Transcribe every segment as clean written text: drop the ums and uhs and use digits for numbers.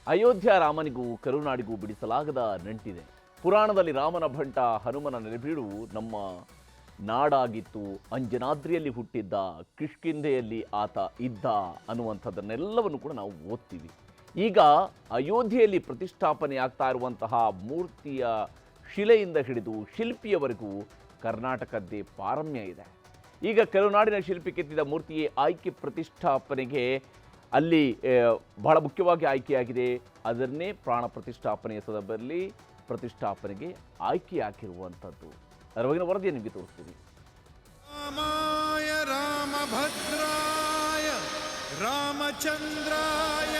ಅಯೋಧ್ಯ ರಾಮನಿಗೂ ಕರುನಾಡಿಗೂ ಬಿಡಿಸಲಾಗದ ನಂಟಿದೆ. ಪುರಾಣದಲ್ಲಿ ರಾಮನ ಭಂಟ ಹನುಮನ ನೆಲೆಬೀಡು ನಮ್ಮ ನಾಡಾಗಿತ್ತು, ಅಂಜನಾದ್ರಿಯಲ್ಲಿ ಹುಟ್ಟಿದ್ದ, ಕಿಷ್ಕಿಂಧೆಯಲ್ಲಿ ಆತ ಇದ್ದ ಅನ್ನುವಂಥದ್ದನ್ನೆಲ್ಲವನ್ನು ಕೂಡ ನಾವು ಓದ್ತೀವಿ. ಈಗ ಅಯೋಧ್ಯೆಯಲ್ಲಿ ಪ್ರತಿಷ್ಠಾಪನೆ ಆಗ್ತಾ ಇರುವಂತಹ ಮೂರ್ತಿಯ ಶಿಲೆಯಿಂದ ಹಿಡಿದು ಶಿಲ್ಪಿಯವರೆಗೂ ಕರ್ನಾಟಕದ್ದೇ ಪಾರಮ್ಯ ಇದೆ. ಈಗ ಕರುನಾಡಿನ ಶಿಲ್ಪಿ ಕೆತ್ತಿದ ಮೂರ್ತಿಯೇ ಆಯ್ಕೆ ಪ್ರತಿಷ್ಠಾಪನೆಗೆ ಅಲ್ಲಿ ಬಹಳ ಮುಖ್ಯವಾಗಿ ಆಯ್ಕೆಯಾಗಿದೆ. ಅದನ್ನೇ ಪ್ರಾಣ ಪ್ರತಿಷ್ಠಾಪನೆಯ ಸಂದರ್ಭದಲ್ಲಿ ಪ್ರತಿಷ್ಠಾಪನೆಗೆ ಆಯ್ಕೆಯಾಗಿರುವಂಥದ್ದು. ಅದರ ಬಗೆಗಿನ ವರದಿಯನ್ನು ನಿಮಗೆ ತೋರಿಸ್ತೀನಿ. ರಾಮಾಯ ರಾಮಭದ್ರಾಯ ರಾಮಚಂದ್ರಾಯ.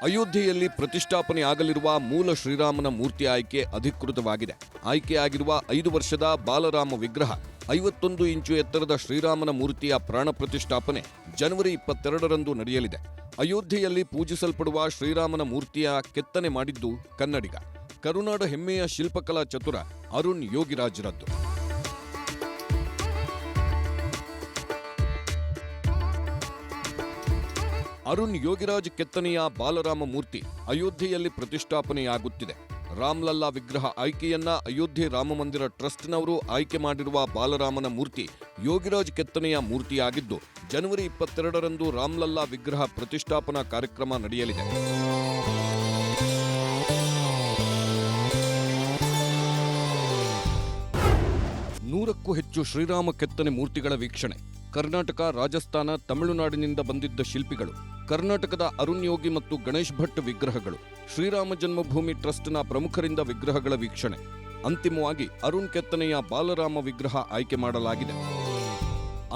ಅಯೋಧ್ಯೆಯಲ್ಲಿ ಪ್ರತಿಷ್ಠಾಪನೆ ಆಗಲಿರುವ ಮೂಲ ಶ್ರೀರಾಮನ ಮೂರ್ತಿ ಆಯ್ಕೆ ಅಧಿಕೃತವಾಗಿದೆ. ಆಯ್ಕೆಯಾಗಿರುವ 5 ವರ್ಷದ ಬಾಲರಾಮ ವಿಗ್ರಹ, 51 ಇಂಚು ಎತ್ತರದ ಶ್ರೀರಾಮನ ಮೂರ್ತಿಯ ಪ್ರಾಣ ಪ್ರತಿಷ್ಠಾಪನೆ ಜನವರಿ 22ರಂದು ನಡೆಯಲಿದೆ. ಅಯೋಧ್ಯೆಯಲ್ಲಿ ಪೂಜಿಸಲ್ಪಡುವ ಶ್ರೀರಾಮನ ಮೂರ್ತಿಯ ಕೆತ್ತನೆ ಮಾಡಿದ್ದು ಕನ್ನಡಿಗ, ಕರುನಾಡ ಹೆಮ್ಮೆಯ ಶಿಲ್ಪಕಲಾ ಚತುರ ಅರುಣ್ ಯೋಗಿರಾಜ್ರದ್ದು. ಅರುಣ್ ಯೋಗಿರಾಜ್ ಕೆತ್ತನೆಯ ಬಾಲರಾಮ ಮೂರ್ತಿ ಅಯೋಧ್ಯೆಯಲ್ಲಿ ಪ್ರತಿಷ್ಠಾಪನೆಯಾಗುತ್ತಿದೆ. ರಾಮ್ಲಲ್ಲಾ ವಿಗ್ರಹ ಆಯ್ಕೆಯನ್ನ ಅಯೋಧ್ಯೆ ರಾಮಮಂದಿರ ಟ್ರಸ್ಟ್ನವರು ಆಯ್ಕೆ ಮಾಡಿರುವ ಬಾಲರಾಮನ ಮೂರ್ತಿ ಯೋಗಿರಾಜ್ ಕೆತ್ತನೆಯ ಮೂರ್ತಿಯಾಗಿದ್ದು ಜನವರಿ 22ರಂದು ರಾಮ್ಲಲ್ಲಾ ವಿಗ್ರಹ ಪ್ರತಿಷ್ಠಾಪನಾ ಕಾರ್ಯಕ್ರಮ ನಡೆಯಲಿದೆ. 100ಕ್ಕೂ ಹೆಚ್ಚು ಶ್ರೀರಾಮ ಕೆತ್ತನೆ ಮೂರ್ತಿಗಳ ವೀಕ್ಷಣೆ. ಕರ್ನಾಟಕ, ರಾಜಸ್ಥಾನ, ತಮಿಳುನಾಡಿನಿಂದ ಬಂದಿದ್ದ ಶಿಲ್ಪಿಗಳು, ಕರ್ನಾಟಕದ ಅರುಣ್ ಯೋಗಿ ಮತ್ತು ಗಣೇಶ್ ಭಟ್ ವಿಗ್ರಹಗಳು, ಶ್ರೀರಾಮ ಜನ್ಮಭೂಮಿ ಟ್ರಸ್ಟ್ನ ಪ್ರಮುಖರಿಂದ ವಿಗ್ರಹಗಳ ವೀಕ್ಷಣೆ. ಅಂತಿಮವಾಗಿ ಅರುಣ್ ಕೆತ್ತನೆಯ ಬಾಲರಾಮ ವಿಗ್ರಹ ಆಯ್ಕೆ ಮಾಡಲಾಗಿದೆ.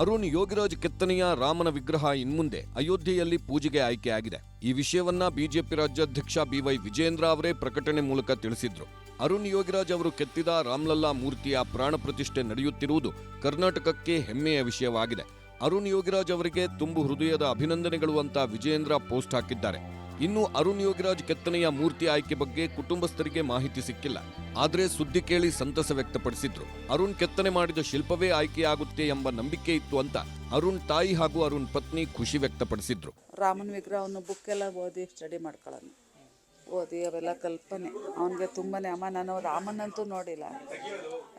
ಅರುಣ್ ಯೋಗಿರಾಜ್ ಕೆತ್ತನೆಯ ರಾಮನ ವಿಗ್ರಹ ಇನ್ಮುಂದೆ ಅಯೋಧ್ಯೆಯಲ್ಲಿ ಪೂಜೆಗೆ ಆಯ್ಕೆಯಾಗಿದೆ. ಈ ವಿಷಯವನ್ನ ಬಿಜೆಪಿ ರಾಜ್ಯಾಧ್ಯಕ್ಷ ಬಿವೈ ವಿಜಯೇಂದ್ರ ಅವರೇ ಪ್ರಕಟಣೆ ಮೂಲಕ ತಿಳಿಸಿದ್ರು. ಅರುಣ್ ಯೋಗಿರಾಜ್ ಅವರು ಕೆತ್ತಿದ ರಾಮ್ಲಲ್ಲಾ ಮೂರ್ತಿಯ ಪ್ರಾಣ ಪ್ರತಿಷ್ಠೆ ನಡೆಯುತ್ತಿರುವುದು ಕರ್ನಾಟಕಕ್ಕೆ ಹೆಮ್ಮೆಯ ವಿಷಯವಾಗಿದೆ. ಅರುಣ್ ಯೋಗಿರಾಜ್ ಅವರಿಗೆ ತುಂಬು ಹೃದಯದ ಅಭಿನಂದನೆಗಳು ಅಂತ ವಿಜಯೇಂದ್ರ ಪೋಸ್ಟ್ ಹಾಕಿದ್ದಾರೆ. ಇನ್ನು ಅರುಣ್ ಯೋಗಿರಾಜ್ ಕೆತ್ತನೆಯ ಮೂರ್ತಿ ಆಯ್ಕೆ ಬಗ್ಗೆ ಕುಟುಂಬಸ್ಥರಿಗೆ ಮಾಹಿತಿ ಸಿಕ್ಕಿಲ್ಲ. ಆದರೆ ಸುದ್ದಿ ಕೇಳಿ ಸಂತಸ ವ್ಯಕ್ತಪಡಿಸಿದ್ರು. ಅರುಣ್ ಕೆತ್ತನೆ ಮಾಡಿದ ಶಿಲ್ಪವೇ ಆಯ್ಕೆಯಾಗುತ್ತೆ ಎಂಬ ನಂಬಿಕೆ ಇತ್ತು ಅಂತ ಅರುಣ್ ತಾಯಿ ಹಾಗೂ ಅರುಣ್ ಪತ್ನಿ ಖುಷಿ ವ್ಯಕ್ತಪಡಿಸಿದ್ರು. ರಾಮನ ವಿಗ್ರಹವನ್ನು ಬುಕ್ ಎಲ್ಲ ಓದಿ ಸ್ಟಡಿ ಮಾಡ್ಕೊಳ್ಳೋಣ, ಓದಿ ಅವೆಲ್ಲ ಕಲ್ಪನೆ ಅವನಿಗೆ ತುಂಬಾ. ಅಮ್ಮ ನಾನು ರಾಮನಂತೂ ನೋಡಿಲ್ಲ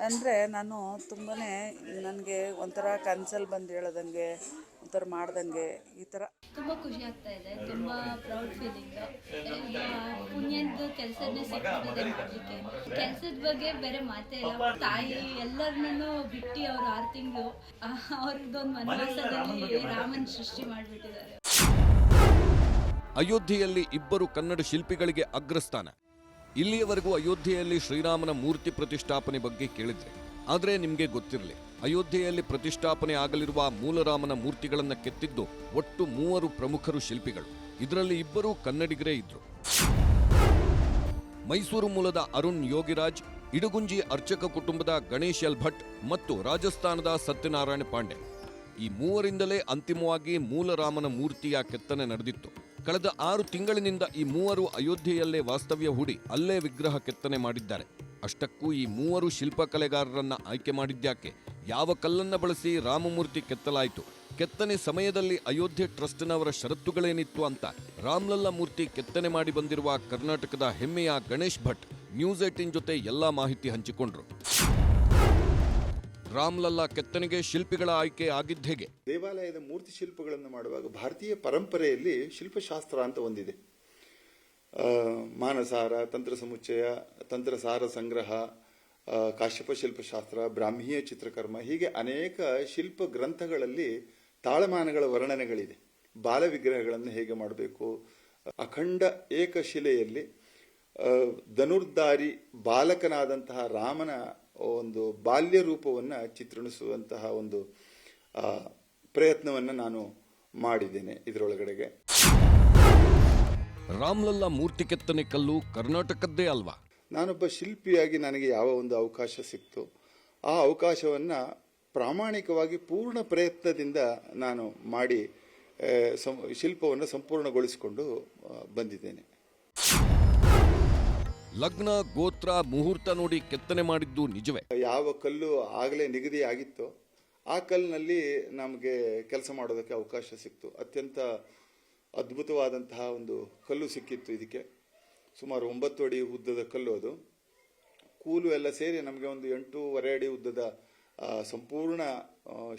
ಅಂದರೆ ನಾನು ತುಂಬಾ ನನಗೆ ಒಂಥರ ಕನ್ಸಲ್ಲಿ ಬಂದು ಹೇಳೋದಂಗೆ, ಒಂಥರ ಮಾಡ್ದಂಗೆ, ಈ ಥರ ತುಂಬ ಖುಷಿ ಆಗ್ತಾ ಇದೆ. ತುಂಬ ಪ್ರೌಡ್ ಫೀಲಿಂಗ್. ಪುಣ್ಯದ ಕೆಲಸನೇ ಸಿಕ್ಕಿದೆ ಮಾಡಲಿಕ್ಕೆ. ಕೆಲಸದ ಬಗ್ಗೆ ಬೇರೆ ಮಾತೇ ಇಲ್ಲ. ತಾಯಿ ಎಲ್ಲರನ್ನೂ ಬಿಟ್ಟು ಅವ್ರು 6 ತಿಂಗಳು ಅವ್ರದ್ದೊಂದು ವನವಾಸದಲ್ಲಿ ರಾಮನ್ ಸೃಷ್ಟಿ ಮಾಡಿಬಿಟ್ಟಿದ್ದಾರೆ. ಅಯೋಧ್ಯೆಯಲ್ಲಿ ಇಬ್ಬರು ಕನ್ನಡ ಶಿಲ್ಪಿಗಳಿಗೆ ಅಗ್ರಸ್ಥಾನ. ಇಲ್ಲಿಯವರೆಗೂ ಅಯೋಧ್ಯೆಯಲ್ಲಿ ಶ್ರೀರಾಮನ ಮೂರ್ತಿ ಪ್ರತಿಷ್ಠಾಪನೆ ಬಗ್ಗೆ ಕೇಳಿದ್ರೆ, ಆದರೆ ನಿಮಗೆ ಗೊತ್ತಿರಲಿ, ಅಯೋಧ್ಯೆಯಲ್ಲಿ ಪ್ರತಿಷ್ಠಾಪನೆ ಆಗಲಿರುವ ಮೂಲರಾಮನ ಮೂರ್ತಿಗಳನ್ನು ಕೆತ್ತಿದ್ದು ಒಟ್ಟು 3 ಪ್ರಮುಖರು ಶಿಲ್ಪಿಗಳು. ಇದರಲ್ಲಿ 2 ಕನ್ನಡಿಗರೇ ಇದ್ರು. ಮೈಸೂರು ಮೂಲದ ಅರುಣ್ ಯೋಗಿರಾಜ್, ಇಡಗುಂಜಿ ಅರ್ಚಕ ಕುಟುಂಬದ ಗಣೇಶ್ ಎಲ್ ಭಟ್ ಮತ್ತು ರಾಜಸ್ಥಾನದ ಸತ್ಯನಾರಾಯಣ ಪಾಂಡೆ. ಈ 3ರಿಂದಲೇ ಅಂತಿಮವಾಗಿ ಮೂಲರಾಮನ ಮೂರ್ತಿಯ ಕೆತ್ತನೆ ನಡೆದಿತ್ತು. ಕಳೆದ 6 ತಿಂಗಳಿನಿಂದ ಈ 3 ಅಯೋಧ್ಯೆಯಲ್ಲೇ ವಾಸ್ತವ್ಯ ಹೂಡಿ ಅಲ್ಲೇ ವಿಗ್ರಹ ಕೆತ್ತನೆ ಮಾಡಿದ್ದಾರೆ. ಅಷ್ಟಕ್ಕೂ ಈ 3 ಶಿಲ್ಪಕಲೆಗಾರರನ್ನ ಆಯ್ಕೆ ಮಾಡಿದ್ಯಾಕೆ? ಯಾವ ಕಲ್ಲನ್ನ ಬಳಸಿ ರಾಮಮೂರ್ತಿ ಕೆತ್ತಲಾಯಿತು? ಕೆತ್ತನೆ ಸಮಯದಲ್ಲಿ ಅಯೋಧ್ಯೆ ಟ್ರಸ್ಟ್ನವರ ಷರತ್ತುಗಳೇನಿತ್ತು ಅಂತ ರಾಮ್ಲಲ್ಲಾ ಮೂರ್ತಿ ಕೆತ್ತನೆ ಮಾಡಿ ಬಂದಿರುವ ಕರ್ನಾಟಕದ ಹೆಮ್ಮೆಯ ಗಣೇಶ್ ಭಟ್ ನ್ಯೂಸ್ 18 ಜೊತೆ ಎಲ್ಲಾ ಮಾಹಿತಿ ಹಂಚಿಕೊಂಡ್ರು. ರಾಮ್ಲಲ್ಲಾ ಕೆತ್ತನೆಗೆ ಶಿಲ್ಪಿಗಳ ಆಯ್ಕೆ ಆಗಿದ್ದೇಗೆ? ದೇವಾಲಯದ ಮೂರ್ತಿ ಶಿಲ್ಪಗಳನ್ನು ಮಾಡುವಾಗ ಭಾರತೀಯ ಪರಂಪರೆಯಲ್ಲಿ ಶಿಲ್ಪಶಾಸ್ತ್ರ ಅಂತ ಒಂದಿದೆ. ಮಾನಸಾರ, ತಂತ್ರ ಸಮುಚ್ಚಯ, ತಂತ್ರಸಾರ ಸಂಗ್ರಹ, ಕಾಶ್ಯಪ ಶಿಲ್ಪಶಾಸ್ತ್ರ, ಬ್ರಾಹ್ಮೀಯ ಚಿತ್ರಕರ್ಮ, ಹೀಗೆ ಅನೇಕ ಶಿಲ್ಪ ಗ್ರಂಥಗಳಲ್ಲಿ ತಾಳಮಾನಗಳ ವರ್ಣನೆಗಳಿದೆ. ಬಾಲ ವಿಗ್ರಹಗಳನ್ನು ಹೇಗೆ ಮಾಡಬೇಕು, ಅಖಂಡ ಏಕಶಿಲೆಯಲ್ಲಿ ಧನುರ್ಧಾರಿ ಬಾಲಕನಾದಂತಹ ರಾಮನ ಒಂದು ಬಾಲ್ಯ ರೂಪವನ್ನು ಚಿತ್ರಿಸುವಂತಹ ಒಂದು ಪ್ರಯತ್ನವನ್ನು ನಾನು ಮಾಡಿದ್ದೇನೆ ಇದರೊಳಗಡೆಗೆ. ರಾಮ್ಲಲ್ಲಾ ಮೂರ್ತಿ ಕೆತ್ತನೆ ಕಲ್ಲು ಕರ್ನಾಟಕದ್ದೇ ಅಲ್ವಾ? ನಾನೊಬ್ಬ ಶಿಲ್ಪಿಯಾಗಿ ನನಗೆ ಯಾವ ಒಂದು ಅವಕಾಶ ಸಿಕ್ತು, ಆ ಅವಕಾಶವನ್ನು ಪ್ರಾಮಾಣಿಕವಾಗಿ ಪೂರ್ಣ ಪ್ರಯತ್ನದಿಂದ ನಾನು ಮಾಡಿ ಶಿಲ್ಪವನ್ನು ಸಂಪೂರ್ಣಗೊಳಿಸಿಕೊಂಡು ಬಂದಿದ್ದೇನೆ. ಲಗ್ನ, ಗೋತ್ರ, ಮುಹೂರ್ತ ನೋಡಿ ಕೆತ್ತನೆ ಮಾಡಿದ್ದು ನಿಜವೇ? ಯಾವ ಕಲ್ಲು ಆಗಲೇ ನಿಗದಿ ಆಗಿತ್ತೋ ಆ ಕಲ್ಲಿನಲ್ಲಿ ನಮಗೆ ಕೆಲಸ ಮಾಡೋದಕ್ಕೆ ಅವಕಾಶ ಸಿಕ್ತು. ಅತ್ಯಂತ ಅದ್ಭುತವಾದಂತಹ ಒಂದು ಕಲ್ಲು ಸಿಕ್ಕಿತ್ತು ಇದಕ್ಕೆ. ಸುಮಾರು 9 ಅಡಿ ಉದ್ದದ ಕಲ್ಲು ಅದು. ಕೂಲು ಎಲ್ಲ ಸೇರಿ ನಮಗೆ ಒಂದು 8.5 ಅಡಿ ಉದ್ದದ ಸಂಪೂರ್ಣ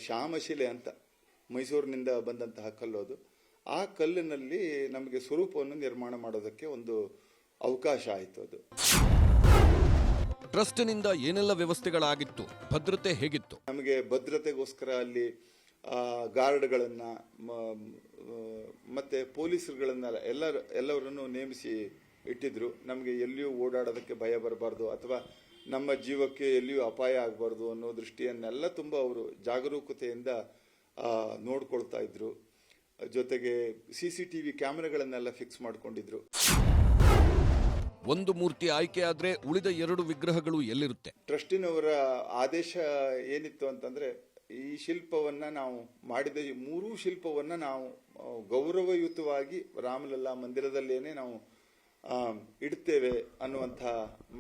ಶ್ಯಾಮಶಿಲೆ ಅಂತ ಮೈಸೂರಿನಿಂದ ಬಂದಂತಹ ಕಲ್ಲು ಅದು. ಆ ಕಲ್ಲಿನಲ್ಲಿ ನಮಗೆ ಸ್ವರೂಪವನ್ನು ನಿರ್ಮಾಣ ಮಾಡೋದಕ್ಕೆ ಒಂದು ಅವಕಾಶ ಆಯಿತು. ಅದು ಟ್ರಸ್ಟ್ನಿಂದ ಏನೆಲ್ಲ ವ್ಯವಸ್ಥೆಗಳಾಗಿತ್ತು, ಭದ್ರತೆ ಹೇಗಿತ್ತು? ನಮಗೆ ಭದ್ರತೆಗೋಸ್ಕರ ಅಲ್ಲಿ ಗಾರ್ಡ್ಗಳನ್ನು ಮತ್ತೆ ಪೊಲೀಸರುಗಳನ್ನೆಲ್ಲ ಎಲ್ಲವರನ್ನು ನೇಮಿಸಿ ಇಟ್ಟಿದ್ರು. ನಮಗೆ ಎಲ್ಲಿಯೂ ಓಡಾಡೋದಕ್ಕೆ ಭಯ ಬರಬಾರ್ದು ಅಥವಾ ನಮ್ಮ ಜೀವಕ್ಕೆ ಎಲ್ಲಿಯೂ ಅಪಾಯ ಆಗಬಾರ್ದು ಅನ್ನೋ ದೃಷ್ಟಿಯನ್ನೆಲ್ಲ ತುಂಬ ಅವರು ಜಾಗರೂಕತೆಯಿಂದ ನೋಡ್ಕೊಳ್ತಾ ಇದ್ರು. ಜೊತೆಗೆ CCTV ಕ್ಯಾಮೆರಾಗಳನ್ನೆಲ್ಲ ಫಿಕ್ಸ್ ಮಾಡ್ಕೊಂಡಿದ್ರು. ಒಂದು ಮೂರ್ತಿ ಆಯ್ಕೆ ಆದ್ರೆ ಉಳಿದ 2 ವಿಗ್ರಹಗಳು ಎಲ್ಲಿರುತ್ತೆ? ಟ್ರಸ್ಟಿನವರ ಆದೇಶ ಏನಿತ್ತು ಅಂತಂದ್ರೆ, ಈ ಶಿಲ್ಪವನ್ನ ನಾವು ಮಾಡಿದ 3 ಶಿಲ್ಪವನ್ನ ನಾವು ಗೌರವಯುತವಾಗಿ ರಾಮಲಲ್ಲಾ ಮಂದಿರದಲ್ಲೇನೆ ನಾವು ಇಡ್ತೇವೆ ಅನ್ನುವಂಥ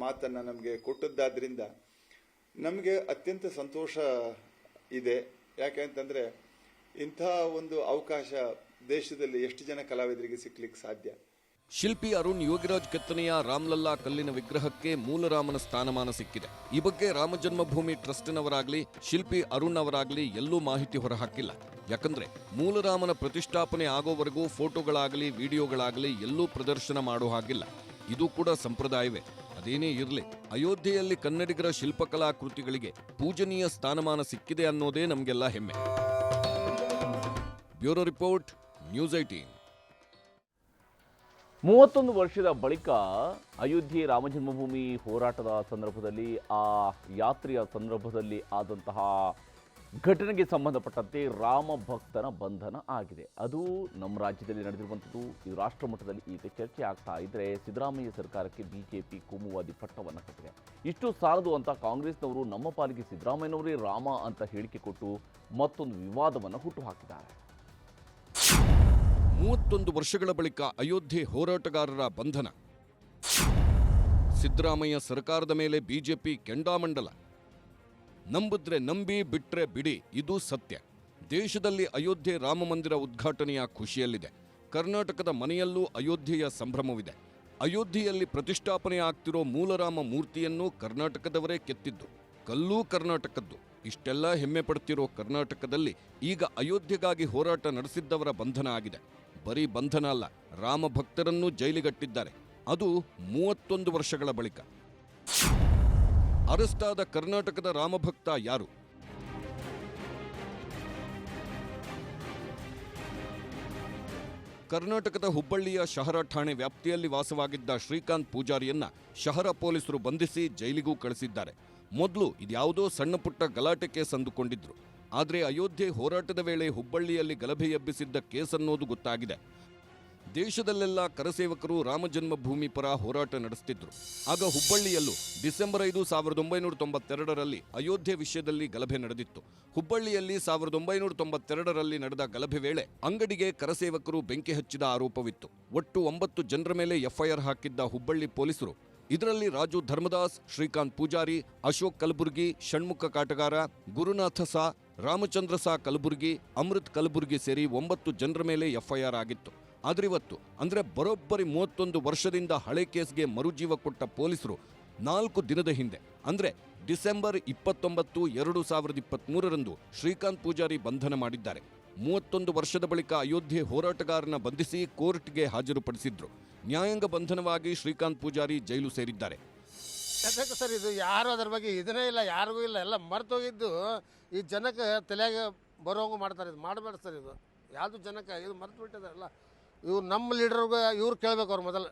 ಮಾತನ್ನ ನಮಗೆ ಕೊಟ್ಟದ್ದಾದ್ರಿಂದ ನಮಗೆ ಅತ್ಯಂತ ಸಂತೋಷ ಇದೆ. ಯಾಕೆ ಅಂತಂದ್ರೆ ಇಂಥ ಒಂದು ಅವಕಾಶ ದೇಶದಲ್ಲಿ ಎಷ್ಟು ಜನ ಕಲಾವಿದರಿಗೆ ಸಿಕ್ಲಿಕ್ಕೆ ಸಾಧ್ಯ. ಶಿಲ್ಪಿ ಅರುಣ್ ಯೋಗಿರಾಜ್ ಕೆತ್ತನೆಯ ರಾಮಲಲ್ಲಾ ಕಲ್ಲಿನ ವಿಗ್ರಹಕ್ಕೆ ಮೂಲರಾಮನ ಸ್ಥಾನಮಾನ ಸಿಕ್ಕಿದೆ. ಈ ಬಗ್ಗೆ ರಾಮಜನ್ಮಭೂಮಿ ಟ್ರಸ್ಟ್ನವರಾಗ್ಲಿ ಶಿಲ್ಪಿ ಅರುಣ್ ಅವರಾಗ್ಲಿ ಎಲ್ಲೂ ಮಾಹಿತಿ ಹೊರಹಾಕಿಲ್ಲ. ಯಾಕಂದ್ರೆ ಮೂಲರಾಮನ ಪ್ರತಿಷ್ಠಾಪನೆ ಆಗೋವರೆಗೂ ಫೋಟೋಗಳಾಗಲಿ ವಿಡಿಯೋಗಳಾಗಲಿ ಎಲ್ಲೂ ಪ್ರದರ್ಶನ ಮಾಡೋ ಹಾಗಿಲ್ಲ. ಇದು ಕೂಡ ಸಂಪ್ರದಾಯವೇ. ಅದೇನೇ ಇರಲಿ, ಅಯೋಧ್ಯೆಯಲ್ಲಿ ಕನ್ನಡಿಗರ ಶಿಲ್ಪಕಲಾಕೃತಿಗಳಿಗೆ ಪೂಜನೀಯ ಸ್ಥಾನಮಾನ ಸಿಕ್ಕಿದೆ ಅನ್ನೋದೇ ನಮಗೆಲ್ಲ ಹೆಮ್ಮೆ. Bureau report, news 18. 31 ವರ್ಷದ ಬಳಿಕ ಅಯೋಧ್ಯೆ ರಾಮಜನ್ಮಭೂಮಿ ಹೋರಾಟದ ಸಂದರ್ಭದಲ್ಲಿ, ಆ ಯಾತ್ರೆಯ ಸಂದರ್ಭದಲ್ಲಿ ಆದಂತಹ ಘಟನೆಗೆ ಸಂಬಂಧಪಟ್ಟಂತೆ ರಾಮ ಭಕ್ತನ ಬಂಧನ ಆಗಿದೆ. ಅದು ನಮ್ಮ ರಾಜ್ಯದಲ್ಲಿ ನಡೆದಿರುವಂಥದ್ದು. ಇದು ರಾಷ್ಟ್ರ ಮಟ್ಟದಲ್ಲಿ ಈಗ ಚರ್ಚೆ ಆಗ್ತಾ ಇದ್ದರೆ ಸಿದ್ದರಾಮಯ್ಯ ಸರ್ಕಾರಕ್ಕೆ ಬಿಜೆಪಿ ಕೋಮುವಾದಿ ಪಟ್ಟವನ್ನು ಕಟ್ಟಿದೆ. ಇಷ್ಟು ಸಾಲದು ಅಂತ ಕಾಂಗ್ರೆಸ್ನವರು ನಮ್ಮ ಪಾಲಿಗೆ ಸಿದ್ದರಾಮಯ್ಯನವರೇ ರಾಮ ಅಂತ ಹೇಳಿಕೆ ಕೊಟ್ಟು ಮತ್ತೊಂದು ವಿವಾದವನ್ನು ಹುಟ್ಟುಹಾಕಿದ್ದಾರೆ. 31 ವರ್ಷಗಳ ಬಳಿಕ ಅಯೋಧ್ಯೆ ಹೋರಾಟಗಾರರ ಬಂಧನ. ಸಿದ್ದರಾಮಯ್ಯ ಸರ್ಕಾರದ ಮೇಲೆ ಬಿಜೆಪಿ ಕೆಂಡಾಮಂಡಲ. ನಂಬಿದ್ರೆ ನಂಬಿ, ಬಿಟ್ರೆ ಬಿಡಿ, ಇದು ಸತ್ಯ. ದೇಶದಲ್ಲಿ ಅಯೋಧ್ಯೆ ರಾಮ ಮಂದಿರ ಉದ್ಘಾಟನೆಯ ಖುಷಿಯಲ್ಲಿದೆ. ಕರ್ನಾಟಕದ ಮನೆಯಲ್ಲೂ ಅಯೋಧ್ಯೆಯ ಸಂಭ್ರಮವಿದೆ. ಅಯೋಧ್ಯೆಯಲ್ಲಿ ಪ್ರತಿಷ್ಠಾಪನೆ ಆಗ್ತಿರೋ ಮೂಲರಾಮ ಮೂರ್ತಿಯನ್ನು ಕರ್ನಾಟಕದವರೇ ಕೆತ್ತಿದ್ದು, ಕಲ್ಲೂ ಕರ್ನಾಟಕದ್ದು. ಇಷ್ಟೆಲ್ಲ ಹೆಮ್ಮೆ ಪಡ್ತಿರೋ ಕರ್ನಾಟಕದಲ್ಲಿ ಈಗ ಅಯೋಧ್ಯೆಗಾಗಿ ಹೋರಾಟ ನಡೆಸಿದ್ದವರ ಬಂಧನ ಆಗಿದೆ. ಬರೀ ಬಂಧನ ಅಲ್ಲ, ರಾಮ ಭಕ್ತರನ್ನೂ ಜೈಲಿಗಟ್ಟಿದ್ದಾರೆ. ಅದು 31 ವರ್ಷಗಳ ಬಳಿಕ. ಅರೆಸ್ಟ್ ಆದ ಕರ್ನಾಟಕದ ರಾಮಭಕ್ತ ಯಾರು? ಕರ್ನಾಟಕದ ಹುಬ್ಬಳ್ಳಿಯ ಶಹರ ಠಾಣೆ ವ್ಯಾಪ್ತಿಯಲ್ಲಿ ವಾಸವಾಗಿದ್ದ ಶ್ರೀಕಾಂತ್ ಪೂಜಾರಿಯನ್ನ ಶಹರ ಪೊಲೀಸರು ಬಂಧಿಸಿ ಜೈಲಿಗೂ ಕಳಿಸಿದ್ದಾರೆ. ಮೊದಲು ಇದ್ಯಾವುದೋ ಸಣ್ಣ ಪುಟ್ಟ ಗಲಾಟೆ ಕೇಸ್ ಅಂದುಕೊಂಡಿದ್ರು. ಆದರೆ ಅಯೋಧ್ಯೆ ಹೋರಾಟದ ವೇಳೆ ಹುಬ್ಬಳ್ಳಿಯಲ್ಲಿ ಗಲಭೆ ಎಬ್ಬಿಸಿದ್ದ ಕೇಸನ್ನೋದು ಗೊತ್ತಾಗಿದೆ. ದೇಶದಲ್ಲೆಲ್ಲ ಕರಸೇವಕರು ರಾಮಜನ್ಮಭೂಮಿ ಪರ ಹೋರಾಟ ನಡೆಸುತ್ತಿದ್ರು. ಆಗ ಹುಬ್ಬಳ್ಳಿಯಲ್ಲೂ ಡಿಸೆಂಬರ್ 5, 1992ರಲ್ಲಿ ಅಯೋಧ್ಯೆ ವಿಷಯದಲ್ಲಿ ಗಲಭೆ ನಡೆದಿತ್ತು. ಹುಬ್ಬಳ್ಳಿಯಲ್ಲಿ 1992ರಲ್ಲಿ ನಡೆದ ಗಲಭೆ ವೇಳೆ ಅಂಗಡಿಗೆ ಕರಸೇವಕರು ಬೆಂಕಿ ಹಚ್ಚಿದ ಆರೋಪವಿತ್ತು. ಒಟ್ಟು 9 ಜನರ ಮೇಲೆ ಎಫ್ಐಆರ್ ಹಾಕಿದ್ದ ಹುಬ್ಬಳ್ಳಿ ಪೊಲೀಸರು ಇದರಲ್ಲಿ ರಾಜು ಧರ್ಮದಾಸ್, ಶ್ರೀಕಾಂತ್ ಪೂಜಾರಿ, ಅಶೋಕ್ ಕಲಬುರ್ಗಿ, ಷಣ್ಮುಖ ಕಾಟಗಾರ, ಗುರುನಾಥ ಸಾ, ರಾಮಚಂದ್ರ ಸಾ ಕಲಬುರ್ಗಿ, ಅಮೃತ್ ಕಲಬುರ್ಗಿ ಸೇರಿ 9 ಜನರ ಮೇಲೆ ಎಫ್ಐಆರ್ ಆಗಿತ್ತು. ಆದ್ರಿವತ್ತು ಅಂದ್ರೆ ಬರೋಬ್ಬರಿ 31 ವರ್ಷದಿಂದ ಹಳೆ ಕೇಸ್ಗೆ ಮರುಜೀವ ಕೊಟ್ಟ ಪೊಲೀಸರು 4 ದಿನದ ಹಿಂದೆ ಅಂದ್ರೆ ಡಿಸೆಂಬರ್ 29, 2023ರಂದು ಶ್ರೀಕಾಂತ್ ಪೂಜಾರಿ ಬಂಧನ ಮಾಡಿದ್ದಾರೆ. 31 ವರ್ಷದ ಬಳಿಕ ಅಯೋಧ್ಯೆ ಹೋರಾಟಗಾರನ ಬಂಧಿಸಿ ಕೋರ್ಟ್ಗೆ ಹಾಜರುಪಡಿಸಿದ್ರು. ನ್ಯಾಯಾಂಗ ಬಂಧನವಾಗಿ ಶ್ರೀಕಾಂತ್ ಪೂಜಾರಿ ಜೈಲು ಸೇರಿದ್ದಾರೆ. ಸರ್, ಇದು ಯಾರು ಅದ್ರ ಬಗ್ಗೆ ಇದನ್ನೇ ಇಲ್ಲ, ಯಾರಿಗೂ ಇಲ್ಲ, ಎಲ್ಲ ಮರ್ತೋಗಿದ್ದು ಈ ಜನಕ್ಕೆ ತಲೆಯಾಗ ಬರೋಂಗು ಮಾಡ್ತಾರೆ. ಇದು ಮಾಡಬೇಡ ಸರ್, ಇದು ಯಾವುದು ಜನಕ್ಕೆ ಇದು ಮರ್ತು ಬಿಟ್ಟಿದಾರಲ್ಲ. ಇವ್ರು ನಮ್ಮ ಲೀಡರ್ಗೆ ಇವ್ರು ಕೇಳ್ಬೇಕು. ಅವ್ರು ಮೊದಲು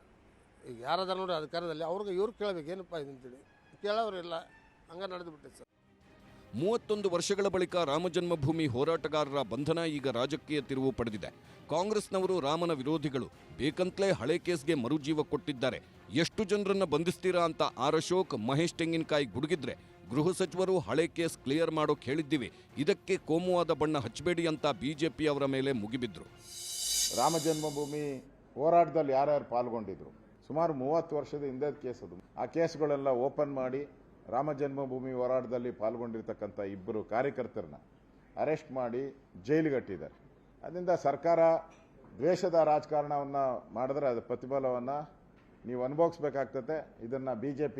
ಈಗ ಯಾರದಾರ ನೋಡಿ ಅಧಿಕಾರದಲ್ಲಿ ಅವ್ರಿಗೆ ಇವ್ರು ಕೇಳ್ಬೇಕು, ಏನಪ್ಪ ಇದು ಅಂತೇಳಿ. ಕೇಳೋರಿಲ್ಲ, ಹಂಗೆ ನಡೆದು ಬಿಟ್ಟಿದೆ ಸರ್. 31 ವರ್ಷಗಳ ಬಳಿಕ ರಾಮಜನ್ಮಭೂಮಿ ಹೋರಾಟಗಾರರ ಬಂಧನ ಈಗ ರಾಜಕೀಯ ತಿರುವು ಪಡೆದಿದೆ. ಕಾಂಗ್ರೆಸ್ನವರು ರಾಮನ ವಿರೋಧಿಗಳು ಬೇಕಂತಲೇ ಹಳೆ ಕೇಸ್ಗೆ ಮರುಜೀವ ಕೊಟ್ಟಿದ್ದಾರೆ. ಎಷ್ಟು ಜನರನ್ನ ಬಂಧಿಸ್ತೀರಾ ಅಂತ ಆರ್ ಅಶೋಕ್, ಮಹೇಶ್ ತೆಂಗಿನಕಾಯಿ ಗುಡುಗಿದ್ರೆ ಗೃಹ ಸಚಿವರು ಹಳೆ ಕೇಸ್ ಕ್ಲಿಯರ್ ಮಾಡೋಕೆ ಹೇಳಿದ್ದೀವಿ, ಇದಕ್ಕೆ ಕೋಮುವಾದ ಬಣ್ಣ ಹಚ್ಚಬೇಡಿ ಅಂತ ಬಿಜೆಪಿ ಅವರ ಮೇಲೆ ಮುಗಿಬಿದ್ರು. ರಾಮ ಜನ್ಮಭೂಮಿ ಹೋರಾಟದಲ್ಲಿ ಯಾರ್ಯಾರು ಪಾಲ್ಗೊಂಡಿದ್ರು, ಸುಮಾರು 30 ವರ್ಷದ ಹಿಂದೆ ಕೇಸ್ ಅದು. ಆ ಕೇಸ್ಗಳೆಲ್ಲ ಓಪನ್ ಮಾಡಿ ರಾಮ ಜನ್ಮಭೂಮಿ ಹೋರಾಟದಲ್ಲಿ ಪಾಲ್ಗೊಂಡಿರ್ತಕ್ಕಂಥ 2 ಕಾರ್ಯಕರ್ತರನ್ನ ಅರೆಸ್ಟ್ ಮಾಡಿ ಜೈಲಿಗಟ್ಟಿದ್ದಾರೆ. ಅದರಿಂದ ಸರ್ಕಾರ ದ್ವೇಷದ ರಾಜಕಾರಣವನ್ನು ಮಾಡಿದ್ರೆ ಅದು ಪ್ರತಿಫಲವನ್ನು ನೀವು ಅನುಭವಿಸ್ಬೇಕಾಗ್ತದೆ. ಇದನ್ನು BJP